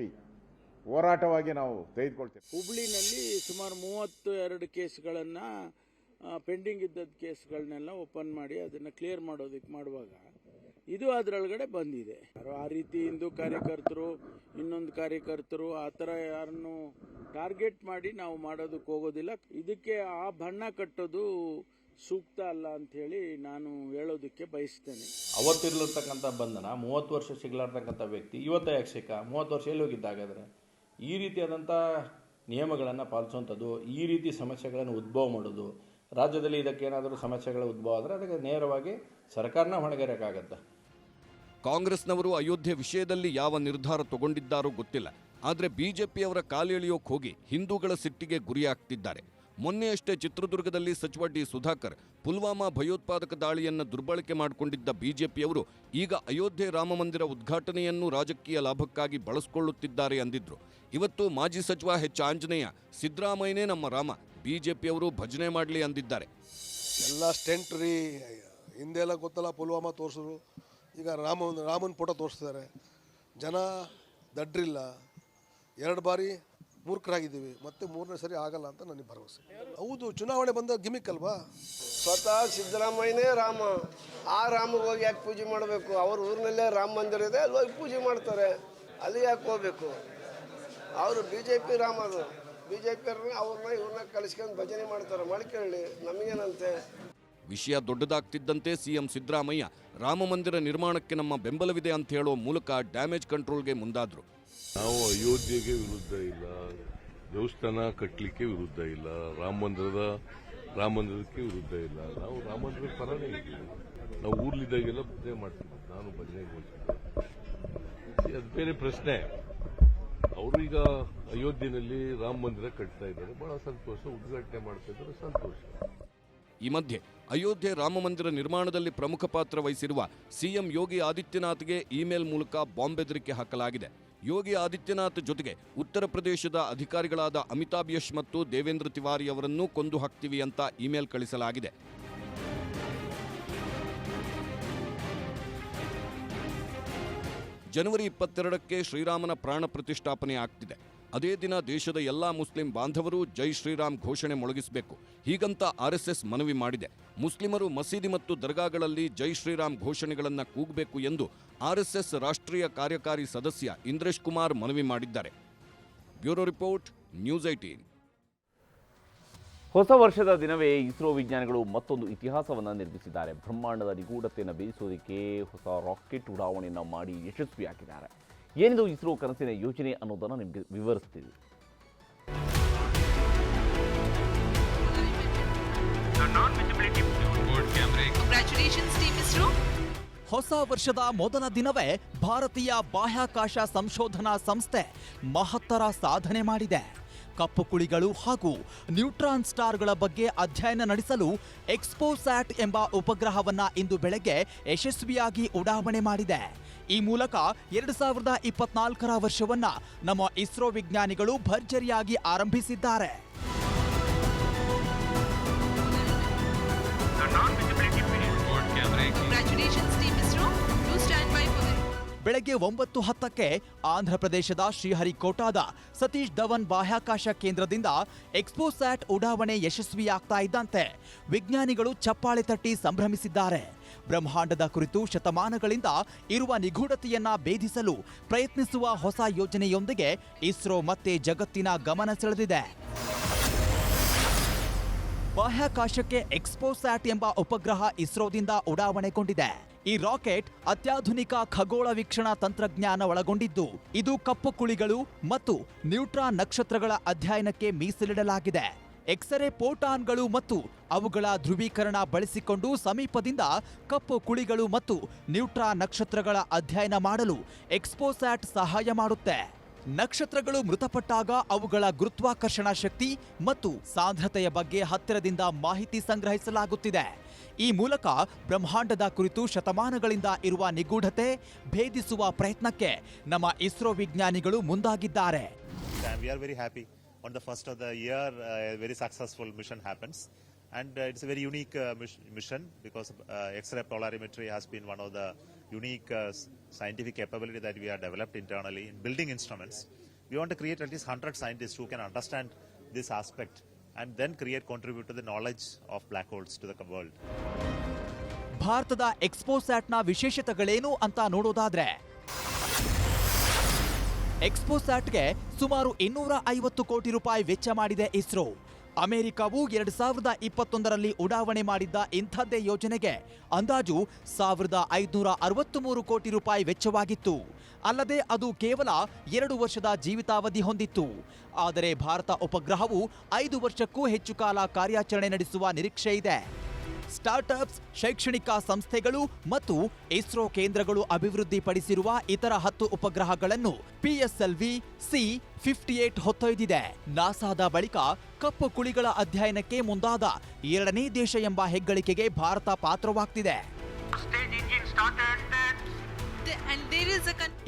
ಹೋರಾಟವಾಗಿ ನಾವು ತೆಗೆದುಕೊಳ್ತೇವೆ. ಹುಬ್ಳಿನಲ್ಲಿ ಸುಮಾರು 32 ಕೇಸ್ಗಳನ್ನು ಪೆಂಡಿಂಗ್ ಇದ್ದದ್ದು ಕೇಸ್ಗಳನ್ನೆಲ್ಲ ಓಪನ್ ಮಾಡಿ ಅದನ್ನು ಕ್ಲಿಯರ್ ಮಾಡುವಾಗ ಇದು ಅದರೊಳಗಡೆ ಬಂದಿದೆ. ಆ ರೀತಿ ಹಿಂದೂ ಕಾರ್ಯಕರ್ತರು ಇನ್ನೊಂದು ಕಾರ್ಯಕರ್ತರು ಆ ಥರ ಯಾರನ್ನು ಟಾರ್ಗೆಟ್ ಮಾಡಿ ನಾವು ಮಾಡೋದಕ್ಕೆ ಹೋಗೋದಿಲ್ಲ. ಇದಕ್ಕೆ ಆ ಬಣ್ಣ ಕಟ್ಟೋದು ಸೂಕ್ತ ಅಲ್ಲ ಅಂಥೇಳಿ ನಾನು ಹೇಳೋದಕ್ಕೆ ಬಯಸ್ತೇನೆ. ಅವತ್ತಿರಲಿರ್ತಕ್ಕಂಥ ಬಂಧನ 30 ವರ್ಷ ಸಿಗಲಾರ್ತಕ್ಕಂಥ ವ್ಯಕ್ತಿ ಇವತ್ತು ಯಾಕೆ ಸಿಕ್ಕ? 30 ವರ್ಷ ಎಲ್ಲಿ ಹೋಗಿದ್ದಾಗಾದರೆ? ಈ ರೀತಿಯಾದಂಥ ನಿಯಮಗಳನ್ನು ಪಾಲಿಸುವಂಥದ್ದು, ಈ ರೀತಿ ಸಮಸ್ಯೆಗಳನ್ನು ಉದ್ಭವ ಮಾಡೋದು, ರಾಜ್ಯದಲ್ಲಿ ಇದಕ್ಕೇನಾದರೂ ಸಮಸ್ಯೆಗಳ ಉದ್ಭವ ಆದರೆ ಅದಕ್ಕೆ ನೇರವಾಗಿ ಸರ್ಕಾರನ ಹೊಣೆಗಾರಕ್ಕಾಗತ್ತೆ. ಕಾಂಗ್ರೆಸ್ನವರು ಅಯೋಧ್ಯೆ ವಿಷಯದಲ್ಲಿ ಯಾವ ನಿರ್ಧಾರ ತಗೊಂಡಿದ್ದಾರೋ ಗೊತ್ತಿಲ್ಲ. ಆದರೆ ಬಿಜೆಪಿಯವರ ಕಾಲೆಳೆಯೋಕೆ ಹೋಗಿ ಹಿಂದೂಗಳ ಸಿಟ್ಟಿಗೆ ಗುರಿಯಾಗ್ತಿದ್ದಾರೆ. ಮೊನ್ನೆಯಷ್ಟೇ ಚಿತ್ರದುರ್ಗದಲ್ಲಿ ಸಚಿವ ಡಿ ಸುಧಾಕರ್ ಪುಲ್ವಾಮಾ ಭಯೋತ್ಪಾದಕ ದಾಳಿಯನ್ನು ದುರ್ಬಳಕೆ ಮಾಡಿಕೊಂಡಿದ್ದ ಬಿಜೆಪಿಯವರು ಈಗ ಅಯೋಧ್ಯೆ ರಾಮಮಂದಿರ ಉದ್ಘಾಟನೆಯನ್ನು ರಾಜಕೀಯ ಲಾಭಕ್ಕಾಗಿ ಬಳಸಿಕೊಳ್ಳುತ್ತಿದ್ದಾರೆ ಅಂದಿದ್ರು. ಇವತ್ತು ಮಾಜಿ ಸಚಿವ ಎಚ್ ಆಂಜನೇಯ ಸಿದ್ದರಾಮಯ್ಯನೇ ನಮ್ಮ ರಾಮ, ಬಿಜೆಪಿಯವರು ಭಜನೆ ಮಾಡಲಿ ಅಂದಿದ್ದಾರೆ. ಎಲ್ಲ ಸ್ಟೆಂಟ್ ರೀ, ಹಿಂದೆಲ್ಲ ಗೊತ್ತಲ್ಲ ಪುಲ್ವಾಮಾ ತೋರಿಸಿದ್ರು, ಈಗ ರಾಮನ ಫೋಟೋ ತೋರಿಸ್ತಿದ್ದಾರೆ. ಜನ ದಡ್ರಿಲ್ಲ, 2 ಬಾರಿ ಮೂರ್ಖರಾಗಿದ್ದೀವಿ, ಮತ್ತೆ 3ನೇ ಸರಿ ಆಗಲ್ಲ ಅಂತ ನನಗೆ ಭರವಸೆ. ಹೌದು, ಚುನಾವಣೆ ಬಂದ ಗಿಮಿಕ್ ಅಲ್ವಾ? ಸ್ವತಃ ಸಿದ್ದರಾಮಯ್ಯನೇ ರಾಮ, ಆ ರಾಮಗೆ ಹೋಗಿ ಯಾಕೆ ಪೂಜೆ ಮಾಡಬೇಕು? ಅವ್ರ ಊರಿನಲ್ಲೇ ರಾಮ ಮಂದಿರ ಇದೆ, ಅಲ್ಲಿ ಹೋಗಿ ಪೂಜೆ ಮಾಡ್ತಾರೆ, ಅಲ್ಲಿ ಯಾಕೆ ಹೋಗ್ಬೇಕು? ಅವರು BJP ರಾಮ, ಅದು BJP ಅವ್ರನ್ನ ಇವ್ರನ್ನ ಕಲಿಸ್ಕೊಂಡು ಭಜನೆ ಮಾಡ್ತಾರೆ, ಮಾಡ್ಕೊಳ್ಳಿ, ನಮಗೇನಂತೆ. ವಿಷಯ ದೊಡ್ಡದಾಗ್ತಿದ್ದಂತೆ ಸಿಎಂ ಸಿದ್ದರಾಮಯ್ಯ ರಾಮಮಂದಿರ ನಿರ್ಮಾಣಕ್ಕೆ ನಮ್ಮ ಬೆಂಬಲವಿದೆ ಅಂತ ಹೇಳೋ ಮೂಲಕ ಡ್ಯಾಮೇಜ್ ಕಂಟ್ರೋಲ್ಗೆ ಮುಂದಾದ್ರು. ನಾವು ಅಯೋಧ್ಯೆಗೆ ವಿರುದ್ಧ ಇಲ್ಲ, ದೇವಸ್ಥಾನ ಕಟ್ಟಲಿಕ್ಕೆ ವಿರುದ್ಧ ಇಲ್ಲ, ರಾಮ ಮಂದಿರಕ್ಕೆ ವಿರುದ್ಧ ಇಲ್ಲ. ನಾವು ರಾಮ ಮಂದಿರದ ಪರನೇ ಇದ್ದೀವಿ. ನಾವು ಊರ್ಲಿದ್ದಾಗೆಲ್ಲ ಭಜನೆ ಮಾಡ್ತೀವಿ, ನಾನು ಭಜನೆಗೆ ಹೋಗ್ತೀನಿ, ಅದು ಬೇರೆ ಪ್ರಶ್ನೆ. ಅವರು ಈಗ ಅಯೋಧ್ಯೆಯಲ್ಲಿ ರಾಮ ಮಂದಿರ ಕಟ್ತಾ ಇದ್ದಾರೆ, ಬಹಳ ಸಂತೋಷ. ಉದ್ಘಾಟನೆ ಮಾಡ್ತಾ ಇದ್ದಾರೆ, ಸಂತೋಷ. ಈ ಮಧ್ಯೆ ಅಯೋಧ್ಯೆ ರಾಮಮಂದಿರ ನಿರ್ಮಾಣದಲ್ಲಿ ಪ್ರಮುಖ ಪಾತ್ರ ವಹಿಸಿರುವ ಸಿಎಂ ಯೋಗಿ ಆದಿತ್ಯನಾಥ್ಗೆ ಇಮೇಲ್ ಮೂಲಕ ಬಾಂಬ್ ಬೆದರಿಕೆ ಹಾಕಲಾಗಿದೆ. ಯೋಗಿ ಆದಿತ್ಯನಾಥ್ ಜೊತೆಗೆ ಉತ್ತರ ಪ್ರದೇಶದ ಅಧಿಕಾರಿಗಳಾದ ಅಮಿತಾಬ್ ಯಶ್ ಮತ್ತು ದೇವೇಂದ್ರ ತಿವಾರಿ ಅವರನ್ನೂ ಕೊಂದು ಹಾಕ್ತೀವಿ ಅಂತ ಇಮೇಲ್ ಕಳಿಸಲಾಗಿದೆ. ಜನವರಿ 22ಕ್ಕೆ ಶ್ರೀರಾಮನ ಪ್ರಾಣ ಪ್ರತಿಷ್ಠಾಪನೆ ಆಗ್ತಿದೆ. ಅದೇ ದಿನ ದೇಶದ ಎಲ್ಲಾ ಮುಸ್ಲಿಂ ಬಾಂಧವರು ಜೈ ಶ್ರೀರಾಮ್ ಘೋಷಣೆ ಮೊಳಗಿಸಬೇಕು, ಹೀಗಂತ RSS ಮನವಿ ಮಾಡಿದೆ. ಮುಸ್ಲಿಮರು ಮಸೀದಿ ಮತ್ತು ದರ್ಗಾಗಳಲ್ಲಿ ಜೈ ಶ್ರೀರಾಮ್ ಘೋಷಣೆಗಳನ್ನು ಕೂಗಬೇಕು ಎಂದು RSS ರಾಷ್ಟ್ರೀಯ ಕಾರ್ಯಕಾರಿ ಸದಸ್ಯ ಇಂದ್ರೇಶ್ ಕುಮಾರ್ ಮನವಿ ಮಾಡಿದ್ದಾರೆ. Bureau report, news 18. ಹೊಸ ವರ್ಷದ ದಿನವೇ ಇಸ್ರೋ ವಿಜ್ಞಾನಿಗಳು ಮತ್ತೊಂದು ಇತಿಹಾಸವನ್ನು ನಿರ್ಮಿಸಿದ್ದಾರೆ. ಬ್ರಹ್ಮಾಂಡದ ನಿಗೂಢತೆಯನ್ನು ಬೇಯಿಸೋದಕ್ಕೆ ಹೊಸ ರಾಕೆಟ್ ಉಡಾವಣೆಯನ್ನು ಮಾಡಿ ಯಶಸ್ವಿಯಾಗಿದ್ದಾರೆ. ಏನಿದು ಇಸ್ರೋ ಕನಸಿನ ಯೋಜನೆ ಅನ್ನೋದನ್ನು ನಿಮಗೆ ವಿವರಿಸ್ತೀವಿ. ಹೊಸ ವರ್ಷದ ಮೊದಲ ದಿನವೇ ಭಾರತೀಯ ಬಾಹ್ಯಾಕಾಶ ಸಂಶೋಧನಾ ಸಂಸ್ಥೆ ಮಹತ್ತರ ಸಾಧನೆ ಮಾಡಿದೆ. ಕಪ್ಪು ಕುಳಿಗಳು ಹಾಗೂ ನ್ಯೂಟ್ರಾನ್ ಸ್ಟಾರ್ಗಳ ಬಗ್ಗೆ ಅಧ್ಯಯನ ನಡೆಸಲು ಎಕ್ಸ್ಪೋಸ್ಯಾಟ್ ಎಂಬ ಉಪಗ್ರಹವನ್ನ ಇಂದು ಬೆಳಗ್ಗೆ ಯಶಸ್ವಿಯಾಗಿ ಉಡಾವಣೆ ಮಾಡಿದೆ. ಈ ಮೂಲಕ 2024ರ ವರ್ಷವನ್ನ ನಮ್ಮ ಇಸ್ರೋ ವಿಜ್ಞಾನಿಗಳು ಭರ್ಜರಿಯಾಗಿ ಆರಂಭಿಸಿದ್ದಾರೆ. ಬೆಳಗ್ಗೆ 9:10ಕ್ಕೆ ಆಂಧ್ರಪ್ರದೇಶದ ಶ್ರೀಹರಿಕೋಟಾದ ಸತೀಶ್ ಧವನ್ ಬಾಹ್ಯಾಕಾಶ ಕೇಂದ್ರದಿಂದ ಎಕ್ಸ್ಪೋಸ್ಯಾಟ್ ಉಡಾವಣೆ ಯಶಸ್ವಿಯಾಗ್ತಾ ಇದ್ದಂತೆ ವಿಜ್ಞಾನಿಗಳು ಚಪ್ಪಾಳೆ ತಟ್ಟಿ ಸಂಭ್ರಮಿಸಿದ್ದಾರೆ. ಬ್ರಹ್ಮಾಂಡದ ಕುರಿತು ಶತಮಾನಗಳಿಂದ ಇರುವ ನಿಗೂಢತೆಯನ್ನ ಭೇದಿಸಲು ಪ್ರಯತ್ನಿಸುವ ಹೊಸ ಯೋಜನೆಯೊಂದಿಗೆ ಇಸ್ರೋ ಮತ್ತೆ ಜಗತ್ತಿನ ಗಮನ ಸೆಳೆದಿದೆ. ಬಾಹ್ಯಾಕಾಶಕ್ಕೆ ಎಕ್ಸ್ಪೋಸ್ಯಾಟ್ ಎಂಬ ಉಪಗ್ರಹ ಇಸ್ರೋದಿಂದ ಉಡಾವಣೆಗೊಂಡಿದೆ. ಈ ರಾಕೆಟ್ ಅತ್ಯಾಧುನಿಕ ಖಗೋಳ ವೀಕ್ಷಣಾ ತಂತ್ರಜ್ಞಾನ ಒಳಗೊಂಡಿದ್ದು, ಇದು ಕಪ್ಪು ಕುಳಿಗಳು ಮತ್ತು ನ್ಯೂಟ್ರಾನ್ ನಕ್ಷತ್ರಗಳ ಅಧ್ಯಯನಕ್ಕೆ ಮೀಸಲಿಡಲಾಗಿದೆ. ಎಕ್ಸರೆ ಫೋಟಾನ್ಗಳು ಮತ್ತು ಅವುಗಳ ಧ್ರುವೀಕರಣ ಬಳಸಿಕೊಂಡು ಸಮೀಪದಿಂದ ಕಪ್ಪು ಕುಳಿಗಳು ಮತ್ತು ನ್ಯೂಟ್ರಾನ್ ನಕ್ಷತ್ರಗಳ ಅಧ್ಯಯನ ಮಾಡಲು ಎಕ್ಸ್ಪೋಸ್ಯಾಟ್ ಸಹಾಯ ಮಾಡುತ್ತೆ. ನಕ್ಷತ್ರಗಳು ಮೃತಪಟ್ಟಾಗ ಅವುಗಳ ಗುರುತ್ವಾಕರ್ಷಣಾ ಶಕ್ತಿ ಮತ್ತು ಸಾಂದ್ರತೆಯ ಬಗ್ಗೆ ಹತ್ತಿರದಿಂದ ಮಾಹಿತಿ ಸಂಗ್ರಹಿಸಲಾಗುತ್ತಿದೆ. ಈ ಮೂಲಕ ಬ್ರಹ್ಮಾಂಡದ ಕುರಿತು ಶತಮಾನಗಳಿಂದ ಇರುವ ನಿಗೂಢತೆ ಭೇದಿಸುವ ಪ್ರಯತ್ನಕ್ಕೆ ನಮ್ಮ ಇಸ್ರೋ ವಿಜ್ಞಾನಿಗಳು ಮುಂದಾಗಿದ್ದಾರೆ. On the first of the year, a very successful mission happens, and it's a very unique mission because X-ray polarimetry has been one of the unique scientific capability that we have developed internally in building instruments, we want to create at least 100 scientists who can understand this aspect and then contribute to the knowledge of black holes to the world. ಭಾರತದ ಎಕ್ಸ್ಪೋಸ್ಯಾಟ್ನ ವಿಶೇಷತೆಗಳೇನು ಅಂತ ನೋಡೋದಾದ್ರೆ, ಎಕ್ಸ್ಪೋಸ್ಯಾಟ್ಗೆ ಸುಮಾರು 250 ಕೋಟಿ ರೂಪಾಯಿ ವೆಚ್ಚ ಮಾಡಿದೆ ಇಸ್ರೋ. ಅಮೆರಿಕವು 2021ರಲ್ಲಿ ಉಡಾವಣೆ ಮಾಡಿದ್ದ ಇಂಥದ್ದೇ ಯೋಜನೆಗೆ ಅಂದಾಜು 1563 ಕೋಟಿ ರೂಪಾಯಿ ವೆಚ್ಚವಾಗಿತ್ತು. ಅಲ್ಲದೆ ಅದು ಕೇವಲ 2 ವರ್ಷದ ಜೀವಿತಾವಧಿ ಹೊಂದಿತ್ತು. ಆದರೆ ಭಾರತ ಉಪಗ್ರಹವು 5 ವರ್ಷಕ್ಕೂ ಹೆಚ್ಚು ಕಾಲ ಕಾರ್ಯಾಚರಣೆ ನಡೆಸುವ ನಿರೀಕ್ಷೆ ಇದೆ. ಸ್ಟಾರ್ಟ್ಅಪ್ಸ್, ಶೈಕ್ಷಣಿಕ ಸಂಸ್ಥೆಗಳು ಮತ್ತು ಇಸ್ರೋ ಕೇಂದ್ರಗಳು ಅಭಿವೃದ್ಧಿಪಡಿಸಿರುವ ಇತರ 10 ಉಪಗ್ರಹಗಳನ್ನು PSLV C-58 ಹೊತ್ತೊಯ್ದಿದೆ. ನಾಸಾದ ಬಳಿಕ ಕಪ್ಪು ಕುಳಿಗಳ ಅಧ್ಯಯನಕ್ಕೆ ಮುಂದಾದ 2ನೇ ದೇಶ ಎಂಬ ಹೆಗ್ಗಳಿಕೆಗೆ ಭಾರತ ಪಾತ್ರವಾಗ್ತಿದೆ.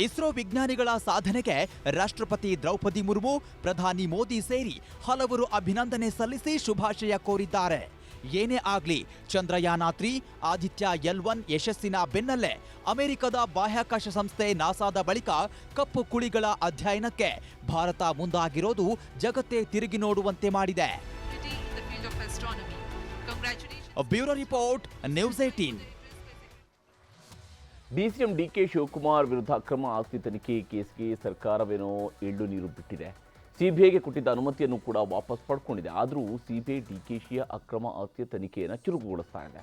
ಇಸ್ರೋ ವಿಜ್ಞಾನಿಗಳ ಸಾಧನೆಗೆ ರಾಷ್ಟ್ರಪತಿ ದ್ರೌಪದಿ ಮುರ್ಮು, ಪ್ರಧಾನಿ ಮೋದಿ ಸೇರಿ ಹಲವರು ಅಭಿನಂದನೆ ಸಲ್ಲಿಸಿ ಶುಭಾಶಯ ಕೋರಿದ್ದಾರೆ. ಏನೇ ಆಗ್ಲಿ, ಚಂದ್ರಯಾನ-3 ಆದಿತ್ಯ L1 ಯಶಸ್ಸಿನ ಬೆನ್ನಲ್ಲೇ ಅಮೆರಿಕದ ಬಾಹ್ಯಾಕಾಶ ಸಂಸ್ಥೆ ನಾಸಾದ ಬಳಿಕ ಕಪ್ಪು ಕುಳಿಗಳ ಅಧ್ಯಯನಕ್ಕೆ ಭಾರತ ಮುಂದಾಗಿರೋದು ಜಗತ್ತೇ ತಿರುಗಿ ನೋಡುವಂತೆ ಮಾಡಿದೆ. Bureau report, news 18. DCM DK Shivakumar ವಿರುದ್ಧ ಅಕ್ರಮ ಆಸ್ತಿ ತನಿಖೆ ಕೇಸ್ಗೆ ಸರ್ಕಾರವೇನೋ ಎಳ್ಳು ನೀರು ಬಿಟ್ಟಿದೆ. ಸಿಬಿಐಗೆ ಕೊಟ್ಟಿದ್ದ ಅನುಮತಿಯನ್ನು ಕೂಡ ವಾಪಸ್ ಪಡ್ಕೊಂಡಿದೆ. ಆದರೂ ಸಿಬಿಐ ಡಿಕೆಶಿಯ ಅಕ್ರಮ ಆಸ್ತಿ ತನಿಖೆಯನ್ನು ಚುರುಕುಗೊಳಿಸ್ತಾ ಇದೆ.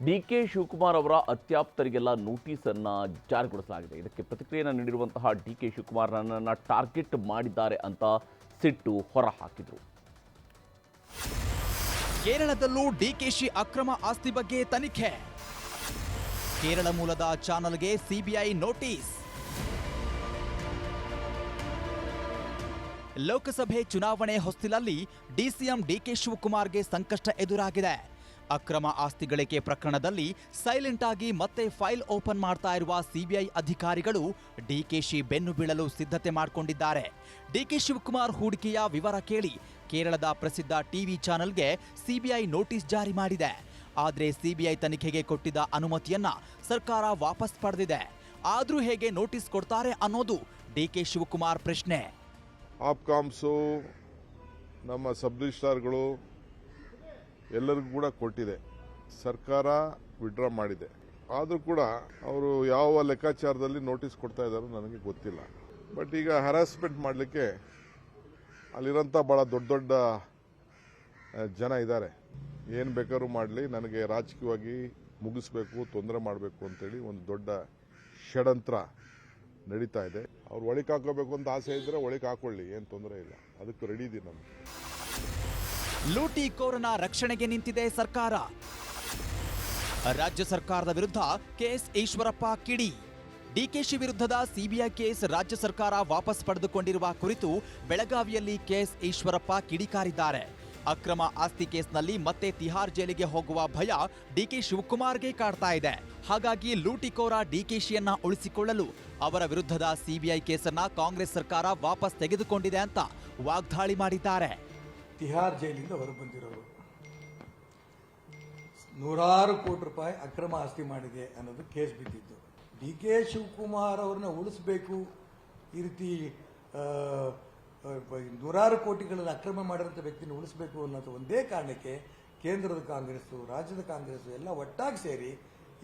ಡಿಕೆ ಶಿವಕುಮಾರ್ ಅವರ ಅತ್ಯಾಪ್ತರಿಗೆಲ್ಲ ನೋಟಿಸನ್ನು ಜಾರಿಗೊಳಿಸಲಾಗಿದೆ. ಇದಕ್ಕೆ ಪ್ರತಿಕ್ರಿಯೆಯನ್ನು ನೀಡಿರುವಂತಹ ಡಿಕೆ ಶಿವಕುಮಾರ್ ನನ್ನನ್ನು ಟಾರ್ಗೆಟ್ ಮಾಡಿದ್ದಾರೆ ಅಂತ ಸಿಟ್ಟು ಹೊರಹಾಕಿದರು. ಕೇರಳದಲ್ಲೂ ಡಿಕೆಶಿ ಅಕ್ರಮ ಆಸ್ತಿ ಬಗ್ಗೆ ತನಿಖೆ. ಕೇರಳ ಮೂಲದ ಚಾನಲ್ಗೆ ಸಿಬಿಐ ನೋಟಿಸ್. ಲೋಕಸಭೆ ಚುನಾವಣೆ ಹೊಸ್ತಿಲಲ್ಲಿ ಡಿಸಿಎಂ ಡಿಕೆ ಶಿವಕುಮಾರ್ಗೆ ಸಂಕಷ್ಟ ಎದುರಾಗಿದೆ. ಅಕ್ರಮ ಆಸ್ತಿ ಗಳಿಕೆ ಪ್ರಕರಣದಲ್ಲಿ ಸೈಲೆಂಟ್ ಆಗಿ ಮತ್ತೆ ಫೈಲ್ ಓಪನ್ ಮಾಡ್ತಾ ಇರುವ ಸಿಬಿಐ ಅಧಿಕಾರಿಗಳು ಡಿಕೆಶಿ ಬೆನ್ನು ಬೀಳಲು ಸಿದ್ಧತೆ ಮಾಡಿಕೊಂಡಿದ್ದಾರೆ. ಡಿಕೆ ಶಿವಕುಮಾರ್ ಹೂಡಿಕೆಯ ವಿವರ ಕೇಳಿ ಕೇರಳದ ಪ್ರಸಿದ್ಧ ಟಿವಿ ಚಾನೆಲ್ಗೆ ಸಿಬಿಐ ನೋಟಿಸ್ ಜಾರಿ ಮಾಡಿದೆ. ಆದರೆ ಸಿಬಿಐ ತನಿಖೆಗೆ ಕೊಟ್ಟಿದ್ದ ಅನುಮತಿಯನ್ನ ಸರ್ಕಾರ ವಾಪಸ್ ಪಡೆದಿದೆ. ಆದ್ರೂ ಹೇಗೆ ನೋಟಿಸ್ ಕೊಡ್ತಾರೆ ಅನ್ನೋದು ಡಿಕೆ ಶಿವಕುಮಾರ್ ಪ್ರಶ್ನೆ. ಆಪ್ಕಾಮ್ಸು, ನಮ್ಮ ಸಬ್ ರಿಜಿಸ್ಟ್ರಾರ್ಗಳು ಎಲ್ಲರಿಗೂ ಕೂಡ ಕೊಟ್ಟಿದೆ. ಸರ್ಕಾರ ವಿಡ್ರಾ ಮಾಡಿದೆ. ಆದರೂ ಕೂಡ ಅವರು ಯಾವ ಲೆಕ್ಕಾಚಾರದಲ್ಲಿ ನೋಟಿಸ್ ಕೊಡ್ತಾ ಇದ್ದಾರೋ ನನಗೆ ಗೊತ್ತಿಲ್ಲ. ಬಟ್ ಈಗ ಹರಾಸ್ಮೆಂಟ್ ಮಾಡಲಿಕ್ಕೆ ಅಲ್ಲಿರೋಂಥ ಭಾಳ ದೊಡ್ಡ ದೊಡ್ಡ ಜನ ಇದ್ದಾರೆ. ಏನು ಬೇಕಾದ್ರೂ ಮಾಡಲಿ, ನನಗೆ ರಾಜಕೀಯವಾಗಿ ಮುಗಿಸ್ಬೇಕು, ತೊಂದರೆ ಮಾಡಬೇಕು ಅಂತೇಳಿ ಒಂದು ದೊಡ್ಡ ಷಡ್ಯಂತ್ರ ನಡೀತಾ ಇದೆ. ಅವ್ರು ಒಳಗೆ ಹಾಕೋಬೇಕು ಅಂತ ಆಸೆ ಇದ್ದರೆ ಒಳಗೆ ಹಾಕೊಳ್ಳಿ, ಏನು ತೊಂದರೆ ಇಲ್ಲ, ಅದಕ್ಕೆ ರೆಡಿ ಇದ್ದೀವಿ ನಮಗೆ. ಲೂಟಿಕೋರನ ರಕ್ಷಣೆಗೆ ನಿಂತಿದೆ ಸರ್ಕಾರ. ರಾಜ್ಯ ಸರ್ಕಾರದ ವಿರುದ್ಧ ಕೆಎಸ್ ಈಶ್ವರಪ್ಪ ಕಿಡಿ. ಡಿಕೆಶಿ ವಿರುದ್ಧದ ಸಿಬಿಐ ಕೇಸ್ ರಾಜ್ಯ ಸರ್ಕಾರ ವಾಪಸ್ ಪಡೆದುಕೊಂಡಿರುವ ಕುರಿತು ಬೆಳಗಾವಿಯಲ್ಲಿ ಕೆಎಸ್ ಈಶ್ವರಪ್ಪ ಕಿಡಿಕಾರಿದ್ದಾರೆ. ಅಕ್ರಮ ಆಸ್ತಿ ಕೇಸ್ನಲ್ಲಿ ಮತ್ತೆ ತಿಹಾರ್ ಜೈಲಿಗೆ ಹೋಗುವ ಭಯ ಡಿಕೆ ಶಿವಕುಮಾರ್ಗೆ ಕಾಡ್ತಾ ಇದೆ. ಹಾಗಾಗಿ ಲೂಟಿಕೋರ ಡಿಕೆಶಿಯನ್ನ ಉಳಿಸಿಕೊಳ್ಳಲು ಅವರ ವಿರುದ್ಧದ ಸಿಬಿಐ ಕೇಸನ್ನ ಕಾಂಗ್ರೆಸ್ ಸರ್ಕಾರ ವಾಪಸ್ ತೆಗೆದುಕೊಂಡಿದೆ ಅಂತ ವಾಗ್ದಾಳಿ ಮಾಡಿದ್ದಾರೆ. ತಿಹಾರ್ ಜೈಲಿಂದ ಹೊರಬಂದಿರೋರು ನೂರಾರು ಕೋಟಿ ರೂಪಾಯಿ ಅಕ್ರಮ ಆಸ್ತಿ ಮಾಡಿದೆ ಅನ್ನೋದು ಕೇಸ್ ಬಿದ್ದಿದ್ದು. ಡಿಕೆ ಶಿವಕುಮಾರ್ ಅವ್ರನ್ನ ಉಳಿಸಬೇಕು, ಈ ರೀತಿ ನೂರಾರು ಕೋಟಿಗಳನ್ನು ಅಕ್ರಮ ಮಾಡಿರೋಂಥ ವ್ಯಕ್ತಿನ ಉಳಿಸಬೇಕು ಅನ್ನೋದು ಒಂದೇ ಕಾರಣಕ್ಕೆ ಕೇಂದ್ರದ ಕಾಂಗ್ರೆಸ್ಸು, ರಾಜ್ಯದ ಕಾಂಗ್ರೆಸ್ಸು ಎಲ್ಲ ಒಟ್ಟಾಗಿ ಸೇರಿ